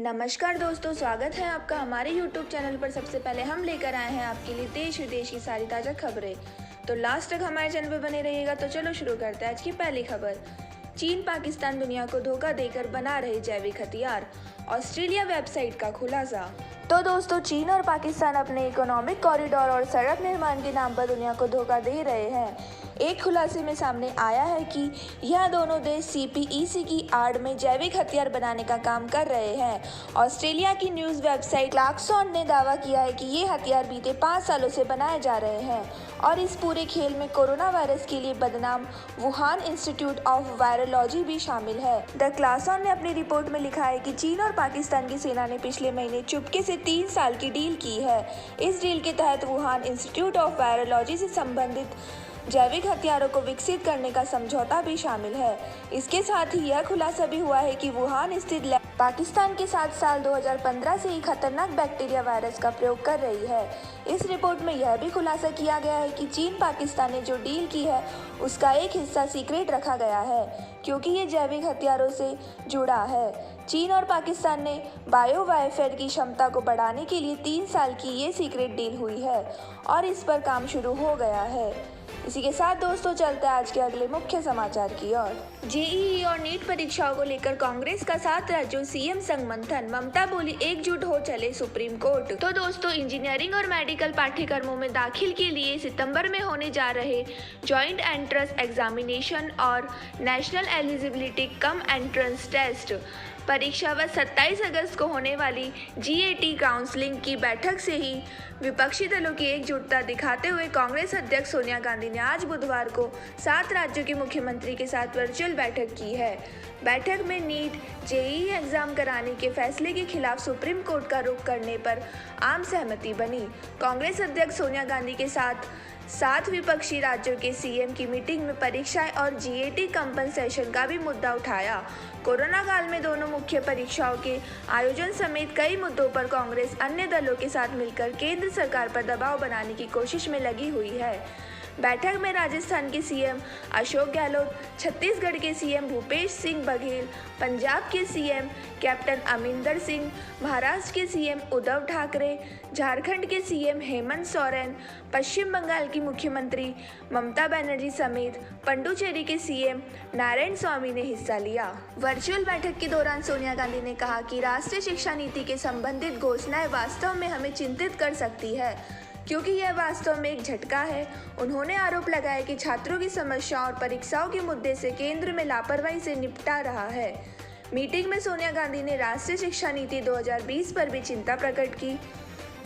नमस्कार दोस्तों, स्वागत है आपका हमारे YouTube चैनल पर। सबसे पहले हम लेकर आए हैं आपके लिए देश विदेश की सारी ताज़ा खबरें। तो लास्ट तक हमारे चैनल पर बने रहिएगा। तो चलो शुरू करते हैं आज की पहली खबर। चीन पाकिस्तान दुनिया को धोखा देकर बना रहे जैविक हथियार, ऑस्ट्रेलिया वेबसाइट का खुलासा। तो दोस्तों, चीन और पाकिस्तान अपने इकोनॉमिक कॉरिडोर और सड़क निर्माण के नाम पर दुनिया को धोखा दे रहे हैं। एक खुलासे में सामने आया है कि यह दोनों देश CPEC की आड़ में जैविक हथियार बनाने का काम कर रहे हैं। ऑस्ट्रेलिया की न्यूज़ वेबसाइट क्लार्कसॉन ने दावा किया है कि ये हथियार बीते 5 सालों से बनाए जा रहे हैं और इस पूरे खेल में कोरोना वायरस के लिए बदनाम वुहान इंस्टीट्यूट ऑफ वायरोलॉजी भी शामिल है। द क्लार्कसॉन ने अपनी रिपोर्ट में लिखा है कि चीन और पाकिस्तान की सेना ने पिछले महीने चुपके से 3 साल की डील की है। इस डील के तहत वुहान इंस्टीट्यूट ऑफ वायरोलॉजी से संबंधित जैविक हथियारों को विकसित करने का समझौता भी शामिल है। इसके साथ ही यह खुलासा भी हुआ है कि वुहान स्थित लैब पाकिस्तान के साथ साल 2015 से ही खतरनाक बैक्टीरिया वायरस का प्रयोग कर रही है। इस रिपोर्ट में यह भी खुलासा किया गया है कि चीन पाकिस्तान ने जो डील की है उसका एक हिस्सा सीक्रेट रखा गया है, क्योंकि ये जैविक हथियारों से जुड़ा है। चीन और पाकिस्तान ने बायो वारफेयर की क्षमता को बढ़ाने के लिए 3 साल की ये सीक्रेट डील हुई है और इस पर काम शुरू हो गया है। इसी के साथ दोस्तों, चलते हैं आज के अगले मुख्य समाचार की ओर। JEE और नीट परीक्षाओं को लेकर कांग्रेस का 7 राज्यों CM संग मंथन, ममता बोली एकजुट हो चले सुप्रीम कोर्ट। तो दोस्तों, इंजीनियरिंग और मेडिकल पाठ्यक्रमों में दाखिल के लिए सितंबर में होने जा रहे जॉइंट एंट्रेंस एग्जामिनेशन और national eligibility cum entrance test परीक्षा व 27 अगस्त को होने वाली GAT काउंसलिंग की बैठक से ही विपक्षी दलों की एकजुटता दिखाते हुए कांग्रेस अध्यक्ष सोनिया गांधी ने आज बुधवार को 7 राज्यों के मुख्यमंत्री के साथ वर्चुअल बैठक की है। बैठक में नीट JEE एग्जाम कराने के फैसले के खिलाफ सुप्रीम कोर्ट का रुख करने पर आम सहमति बनी। कांग्रेस अध्यक्ष सोनिया गांधी के साथ 7 विपक्षी राज्यों के CM की मीटिंग में परीक्षाएं और GAT कंपनसेशन का भी मुद्दा उठाया। कोरोना काल में दोनों मुख्य परीक्षाओं के आयोजन समेत कई मुद्दों पर कांग्रेस अन्य दलों के साथ मिलकर केंद्र सरकार पर दबाव बनाने की कोशिश में लगी हुई है। बैठक में राजस्थान के CM अशोक गहलोत, छत्तीसगढ़ के CM भूपेश सिंह बघेल, पंजाब के CM कैप्टन अमरिंदर सिंह, महाराष्ट्र के CM उद्धव ठाकरे, झारखंड के CM हेमंत सोरेन, पश्चिम बंगाल की मुख्यमंत्री ममता बनर्जी समेत पुडुचेरी के CM नारायण स्वामी ने हिस्सा लिया। वर्चुअल बैठक के दौरान सोनिया गांधी ने कहा कि राष्ट्रीय शिक्षा नीति के संबंधित घोषणाएं वास्तव में हमें चिंतित कर सकती है, क्योंकि यह वास्तव में एक झटका है। उन्होंने आरोप लगाया कि छात्रों की समस्याओं और परीक्षाओं के मुद्दे से केंद्र में लापरवाही से निपटा रहा है। मीटिंग में सोनिया गांधी ने राष्ट्रीय शिक्षा नीति 2020 पर भी चिंता प्रकट की।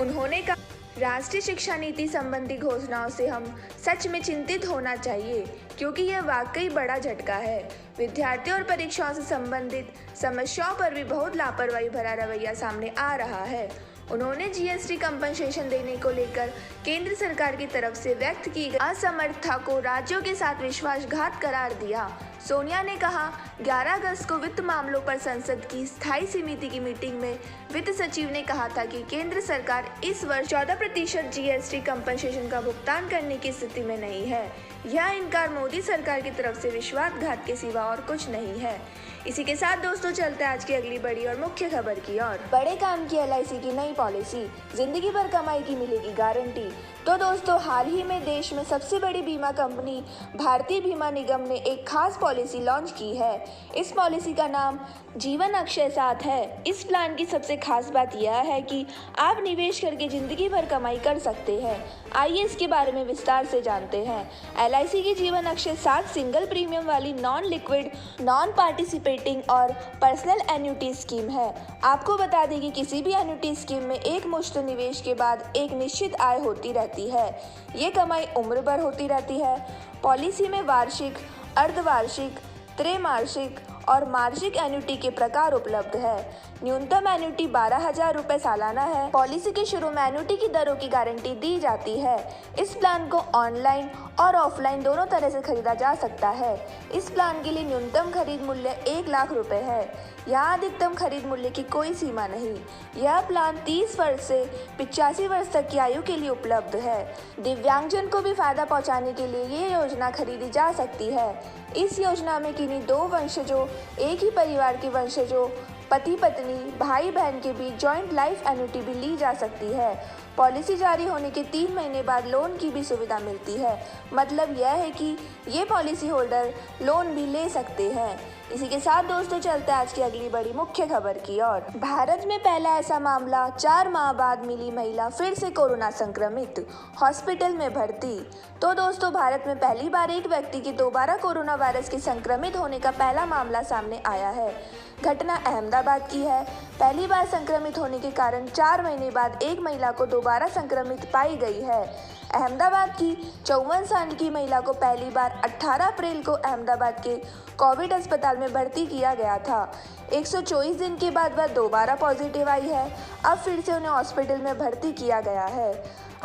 उन्होंने कहा, राष्ट्रीय शिक्षा नीति संबंधी घोषणाओं से हम सच में चिंतित होना चाहिए, क्योंकि यह वाकई बड़ा झटका है। विद्यार्थियों और परीक्षाओं से संबंधित समस्याओं पर भी बहुत लापरवाही भरा रवैया सामने आ रहा है। उन्होंने GST कंपनसेशन देने को लेकर केंद्र सरकार की तरफ से व्यक्त की गई असमर्थता को राज्यों के साथ विश्वासघात करार दिया। सोनिया ने कहा, 11 अगस्त को वित्त मामलों पर संसद की स्थायी समिति की मीटिंग में वित्त सचिव ने कहा था कि केंद्र सरकार इस वर्ष 14% GST कंपनसेशन का भुगतान करने की स्थिति में नहीं है। यह इनकार मोदी सरकार की तरफ से विश्वासघात के सिवा और कुछ नहीं है। इसी के साथ दोस्तों, चलते हैं आज की अगली बड़ी और मुख्य खबर की ओर। बड़े काम की LIC की नई पॉलिसी, जिंदगी भर कमाई की मिलेगी गारंटी। तो दोस्तों, हाल ही में देश में सबसे बड़ी बीमा कंपनी भारतीय बीमा निगम ने एक खास पॉलिसी लॉन्च की है। इस पॉलिसी का नाम जीवन अक्षय साथ है। इस प्लान की सबसे खास बात यह है कि आप निवेश करके जिंदगी भर कमाई कर सकते हैं। आइए इसके बारे में विस्तार से जानते हैं। LIC की जीवन अक्षय साथ सिंगल प्रीमियम वाली नॉन लिक्विड, नॉन पार्टिसिपेटिंग और पर्सनल एन्युटी स्कीम है। आपको बता दें कि किसी भी एन्युटी स्कीम में एक मुश्त निवेश के बाद एक निश्चित आय होती रहती है। ये कमाई उम्र भर होती रहती है। पॉलिसी में वार्षिक, अर्धवार्षिक, त्रैमासिक और मासिक एन्युटी के प्रकार उपलब्ध है। न्यूनतम एन्युटी 12,000 रुपये सालाना है। पॉलिसी के शुरू में एन्युटी की दरों की गारंटी दी जाती है। इस प्लान को ऑनलाइन और ऑफलाइन दोनों तरह से खरीदा जा सकता है। इस प्लान के लिए न्यूनतम खरीद मूल्य 1 लाख रुपए है। यहाँ अधिकतम खरीद मूल्य की कोई सीमा नहीं। यह प्लान 30 वर्ष से 85 वर्ष तक की आयु के लिए उपलब्ध है। दिव्यांगजन को भी फायदा पहुँचाने के लिए ये योजना खरीदी जा सकती है। इस योजना में किन्हीं 2 वंशजों, एक ही परिवार के वंशजों, पति पत्नी भाई बहन के बीच जॉइंट लाइफ एन्युटी भी ली जा सकती है। पॉलिसी जारी होने के 3 महीने बाद लोन की भी सुविधा मिलती है। मतलब यह है कि ये पॉलिसी होल्डर लोन भी ले सकते हैं। इसी के साथ दोस्तों चलते हैं आज की अगली बड़ी मुख्य खबर की ओर। भारत में पहला ऐसा मामला, 4 माह बाद मिली महिला फिर से कोरोना संक्रमित, हॉस्पिटल में भर्ती। तो दोस्तों भारत में पहली बार एक व्यक्ति के दोबारा कोरोना वायरस के संक्रमित होने का पहला मामला सामने आया है। घटना अहमदाबाद की है। पहली बार संक्रमित होने के कारण 4 महीने बाद एक महिला को दोबारा संक्रमित पाई गई है। अहमदाबाद की 54 साल की महिला को पहली बार 18 अप्रैल को अहमदाबाद के कोविड अस्पताल में भर्ती किया गया था। 124 दिन के बाद वह दोबारा पॉजिटिव आई है। अब फिर से उन्हें हॉस्पिटल में भर्ती किया गया है।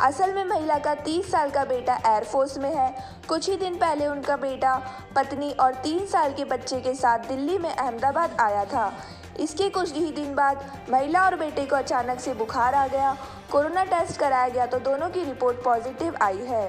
असल में महिला का 30 साल का बेटा एयरफोर्स में है। कुछ ही दिन पहले उनका बेटा पत्नी और 3 साल के बच्चे के साथ दिल्ली में अहमदाबाद आया था। इसके कुछ ही दिन बाद महिला और बेटे को अचानक से बुखार आ गया। कोरोना टेस्ट कराया गया तो दोनों की रिपोर्ट पॉजिटिव आई है।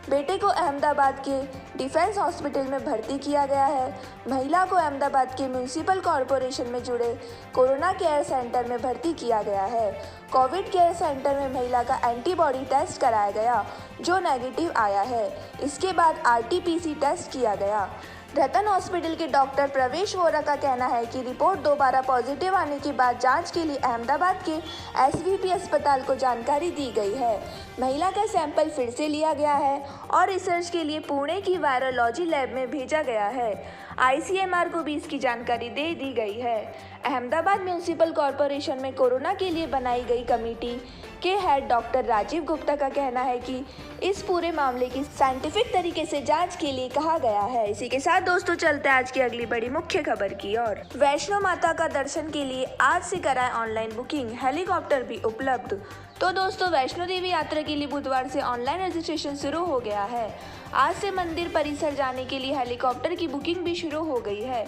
बेटे को अहमदाबाद के डिफेंस हॉस्पिटल में भर्ती किया गया है। महिला को अहमदाबाद के म्यूनिसिपल कॉरपोरेशन में जुड़े कोरोना केयर सेंटर में भर्ती किया गया है। कोविड केयर सेंटर में महिला का एंटीबॉडी टेस्ट कराया गया जो नेगेटिव आया है। इसके बाद आरटी-पीसी टेस्ट किया गया। रतन हॉस्पिटल के डॉक्टर प्रवेश वोरा का कहना है कि रिपोर्ट दोबारा पॉजिटिव आने के बाद जांच के लिए अहमदाबाद के एसवीपी अस्पताल को जानकारी दी गई है। महिला का सैंपल फिर से लिया गया है और रिसर्च के लिए पुणे की वायरोलॉजी लैब में भेजा गया है। आईसीएमआर को भी इसकी जानकारी दे दी गई है। अहमदाबाद म्यूनिसिपल कॉरपोरेशन में कोरोना के लिए बनाई गई कमेटी के हेड डॉक्टर राजीव गुप्ता का कहना है कि इस पूरे मामले की साइंटिफिक तरीके से जांच के लिए कहा गया है। इसी के साथ दोस्तों चलते हैं आज की अगली बड़ी मुख्य खबर की ओर। वैष्णो माता का दर्शन के लिए आज से कराएं ऑनलाइन बुकिंग, हेलीकॉप्टर भी उपलब्ध। तो दोस्तों वैष्णो देवी यात्रा के लिए बुधवार से ऑनलाइन रजिस्ट्रेशन शुरू हो गया है। आज से मंदिर परिसर जाने के लिए हेलीकॉप्टर की बुकिंग भी शुरू हो गई है।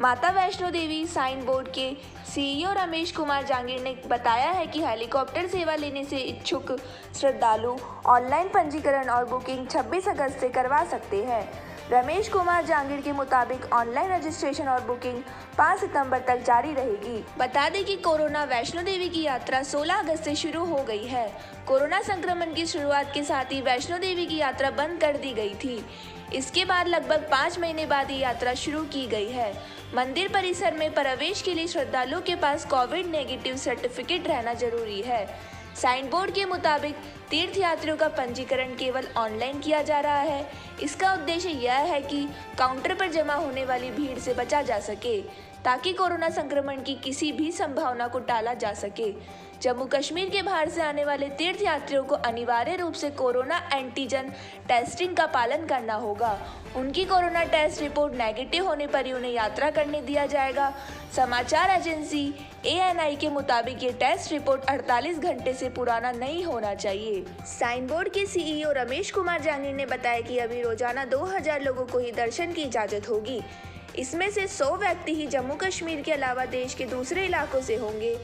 माता वैष्णो देवी साइन बोर्ड के सीईओ रमेश कुमार जांगीर ने बताया है कि हेलीकॉप्टर सेवा लेने से इच्छुक श्रद्धालु ऑनलाइन पंजीकरण और बुकिंग 26 अगस्त से करवा सकते हैं। रमेश कुमार जांगीर के मुताबिक ऑनलाइन रजिस्ट्रेशन और बुकिंग 5 सितंबर तक जारी रहेगी। बता दें कि कोरोना वैष्णो देवी की यात्रा 16 अगस्त से शुरू हो गई है। कोरोना संक्रमण की शुरुआत के साथ ही वैष्णो देवी की यात्रा बंद कर दी गई थी। इसके बाद लगभग 5 महीने बाद ये यात्रा शुरू की गई है। मंदिर परिसर में प्रवेश के लिए श्रद्धालुओं के पास कोविड नेगेटिव सर्टिफिकेट रहना जरूरी है। साइन बोर्ड के मुताबिक तीर्थयात्रियों का पंजीकरण केवल ऑनलाइन किया जा रहा है। इसका उद्देश्य यह है कि काउंटर पर जमा होने वाली भीड़ से बचा जा सके ताकि कोरोना संक्रमण की किसी भी संभावना को टाला जा सके। जम्मू कश्मीर के बाहर से आने वाले तीर्थयात्रियों को अनिवार्य रूप से कोरोना एंटीजन टेस्टिंग का पालन करना होगा। उनकी कोरोना टेस्ट रिपोर्ट नेगेटिव होने पर ही उन्हें यात्रा करने दिया जाएगा। समाचार एजेंसी ANI के मुताबिक ये टेस्ट रिपोर्ट 48 घंटे से पुराना नहीं होना चाहिए। साइन बोर्ड के CEO रमेश कुमार जांगीर ने बताया कि अभी रोजाना 2000 लोगों को ही दर्शन की इजाजत होगी। इसमें से 100 व्यक्ति ही जम्मू कश्मीर के अलावा देश के दूसरे इलाकों से होंगे।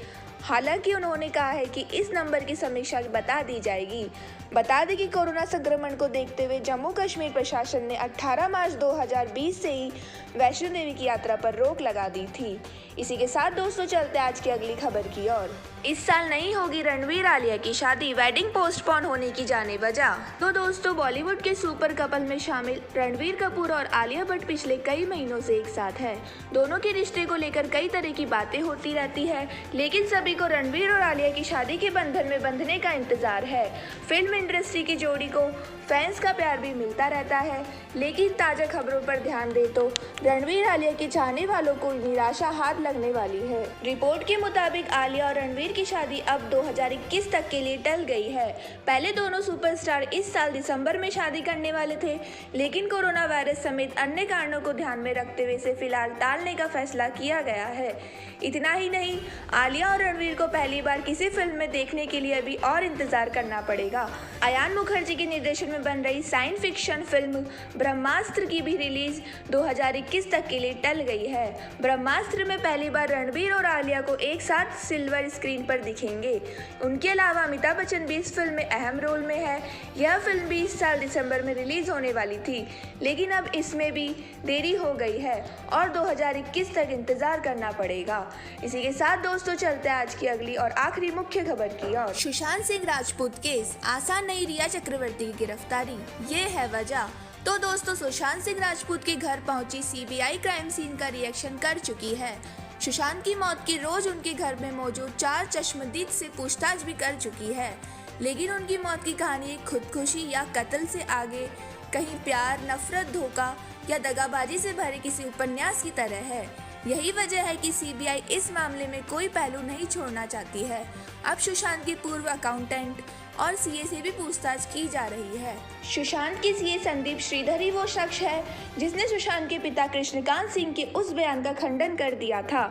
हालांकि उन्होंने कहा है कि इस नंबर की समीक्षा बता दी जाएगी। बता दें कि कोरोना संक्रमण को देखते हुए जम्मू कश्मीर प्रशासन ने 18 मार्च 2020 से ही वैष्णो देवी की यात्रा पर रोक लगा दी थी। इसी के साथ दोस्तों चलते आज की अगली खबर की ओर। इस साल नहीं होगी रणवीर आलिया की शादी, वेडिंग पोस्टपोन होने की जाने वजह। तो दोस्तों बॉलीवुड के सुपर कपल में शामिल रणवीर कपूर और आलिया भट्ट पिछले कई महीनों से एक साथ हैं। दोनों के रिश्ते को लेकर कई तरह की बातें होती रहती है, लेकिन सभी को रणवीर और आलिया की शादी के बंधन में बंधने का इंतजार है। फिल्म इंडस्ट्री की जोड़ी को फैंस का प्यार भी मिलता रहता है, लेकिन ताज़ा खबरों पर ध्यान दे तो रणवीर आलिया के चाहने वालों को निराशा हाथ लगने वाली है। रिपोर्ट के मुताबिक आलिया और रणवीर की शादी अब 2021 तक के लिए टल गई है। पहले दोनों सुपरस्टार इस साल दिसंबर में शादी करने वाले थे, लेकिन कोरोना वायरस समेत अन्य कारणों को ध्यान में रखते हुए इसे फिलहाल टालने का फैसला किया गया है। इतना ही नहीं, आलिया और रणवीर रणवीर को पहली बार किसी फिल्म में देखने के लिए अभी और इंतजार करना पड़ेगा। अयान मुखर्जी के निर्देशन में बन रही साइंस फिक्शन फिल्म ब्रह्मास्त्र की भी रिलीज 2021 तक के लिए टल गई है। ब्रह्मास्त्र में पहली बार रणवीर और आलिया को एक साथ सिल्वर स्क्रीन पर दिखेंगे। उनके अलावा अमिताभ बच्चन भी इस फिल्म में अहम रोल में है। यह फिल्म भी इस साल दिसंबर में रिलीज होने वाली थी, लेकिन अब इसमें भी देरी हो गई है और 2021 तक इंतजार करना पड़ेगा। इसी के साथ दोस्तों चलते हैं आज की अगली और आखिरी मुख्य खबर की ओर। सुशांत सिंह राजपूत केस, आसान नहीं रिया चक्रवर्ती की गिरफ्तारी, ये है वजह। तो दोस्तों सुशांत सिंह राजपूत के घर पहुंची सीबीआई क्राइम सीन का रिएक्शन कर चुकी है। सुशांत की मौत की रोज उनके घर में मौजूद 4 चश्मदीद से पूछताछ भी कर चुकी है, लेकिन उनकी मौत की कहानी एक खुदकुशी या कत्ल से आगे कहीं प्यार, नफरत, धोखा या दगाबाजी से भरे किसी उपन्यास की तरह है। यही वजह है कि सीबीआई इस मामले में कोई पहलू नहीं छोड़ना चाहती है। अब सुशांत के पूर्व अकाउंटेंट और सीए से भी पूछताछ की जा रही है। सुशांत के सीए संदीप श्रीधर ही वो शख्स है जिसने सुशांत के पिता कृष्णकांत सिंह के उस बयान का खंडन कर दिया था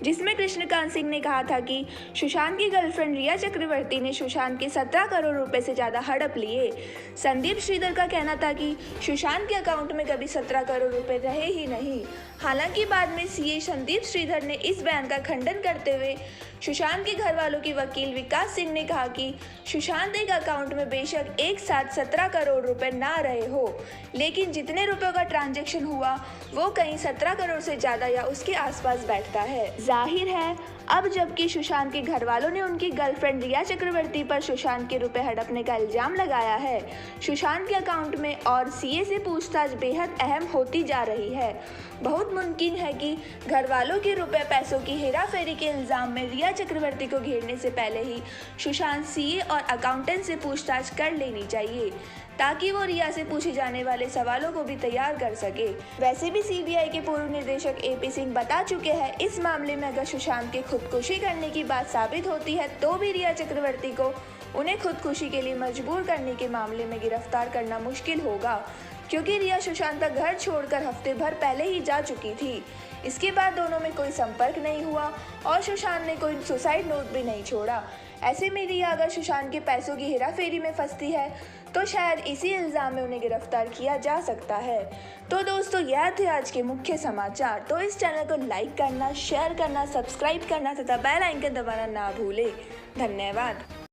जिसमें कृष्णकांत सिंह ने कहा था कि सुशांत की गर्लफ्रेंड रिया चक्रवर्ती ने सुशांत के 17 करोड़ रुपए से ज़्यादा हड़प लिए। संदीप श्रीधर का कहना था कि सुशांत के अकाउंट में कभी 17 करोड़ रुपए रहे ही नहीं। हालांकि बाद में सीए संदीप श्रीधर ने इस बयान का खंडन करते हुए सुशांत के घर वालों की वकील विकास सिंह ने कहा कि सुशांत एक अकाउंट में बेशक एक साथ 17 करोड़ रुपए ना रहे हो, लेकिन जितने रुपयों का ट्रांजैक्शन हुआ वो कहीं 17 करोड़ से ज़्यादा या उसके आसपास बैठता है। जाहिर है अब जबकि सुशांत के घर वालों ने उनकी गर्लफ्रेंड रिया चक्रवर्ती पर सुशांत के रुपए हड़पने का इल्जाम लगाया है, सुशांत के अकाउंट में और सीए से पूछताछ बेहद अहम होती जा रही है। बहुत मुमकिन है कि घर वालों के रुपए पैसों की हेराफेरी के इल्जाम में रिया चक्रवर्ती को घेरने से पहले ही सुशांत सीए और अकाउंटेंट से पूछताछ कर लेनी चाहिए ताकि वो रिया से पूछे जाने वाले सवालों को भी तैयार कर सके। वैसे भी सीबीआई के पूर्व निदेशक एपी सिंह बता चुके हैं इस मामले में अगर सुशांत के खुदकुशी करने की बात साबित होती है तो भी रिया चक्रवर्ती को उन्हें खुदकुशी के लिए मजबूर करने के मामले में गिरफ्तार करना मुश्किल होगा, क्योंकि रिया सुशांत का घर छोड़कर हफ्ते भर पहले ही जा चुकी थी। इसके बाद दोनों में कोई संपर्क नहीं हुआ और सुशांत ने कोई सुसाइड नोट भी नहीं छोड़ा। ऐसे में रिया अगर सुशांत के पैसों की हेराफेरी में फंसती है तो शायद इसी इल्जाम में उन्हें गिरफ्तार किया जा सकता है। तो दोस्तों यह थे आज के मुख्य समाचार। तो इस चैनल को लाइक करना, शेयर करना, सब्सक्राइब करना तथा बेल आइकन दबाना ना भूलें। धन्यवाद।